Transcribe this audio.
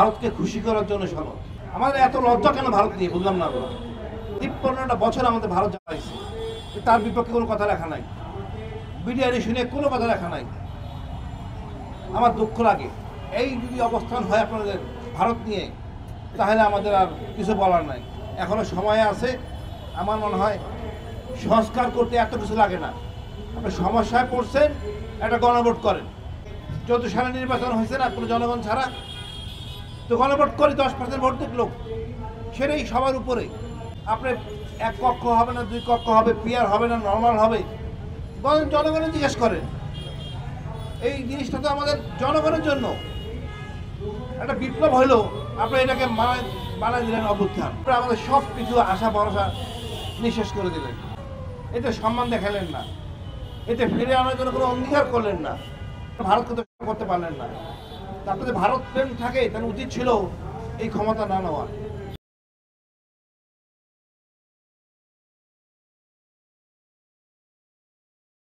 ভারতকে খুশি করার জন্য সনদ। আমাদের এত লজ্জা কেন ভারত নিয়ে বুঝলাম না আমরা। ৫৩টা বছর আমাদের ভারত জ্বালাইছে, তার বিপক্ষে কোনো কথা লেখা নাই, বিডিআর শুনে কোনো কথা লেখা নাই। আমার দুঃখ লাগে। এই যদি অবস্থান হয় আপনাদের ভারত নিয়ে, তাহলে আমাদের আর কিছু বলার নাই। এখনো সময় আছে। আমার মনে হয় সংস্কার করতে এত কিছু লাগে না। আপনি সমস্যায় পড়ছেন, একটা গণভোট করেন। ১৪ সালে নির্বাচন হয়েছে না কোনো জনগণ ছাড়া, তো গণভোট করে 10% ভোট দেখলো, সেটাই সবার উপরে। আপনি এক কক্ষ হবে না, 2 কক্ষ হবে, পিয়ার হবে না, নর্মাল হবে, বলেন জনগণের জিজ্ঞেস করেন। এই জিনিসটা তো আমাদের জনগণের জন্য একটা বিপ্লব হইলো, আপনি এটাকে বানায় দিলেন অভ্যুত্থান। আমাদের সব কিছু আশা ভরসা নিঃশেষ করে দিলেন। এতে সম্মান দেখালেন না, এতে ফিরে আনার জন্য কোনো অঙ্গীকার করলেন না, ভারতকে তো করতে পারলেন না। তারপরে ভারত প্রেম থাকে, তার উচিত ছিল এই ক্ষমতা না নেওয়া।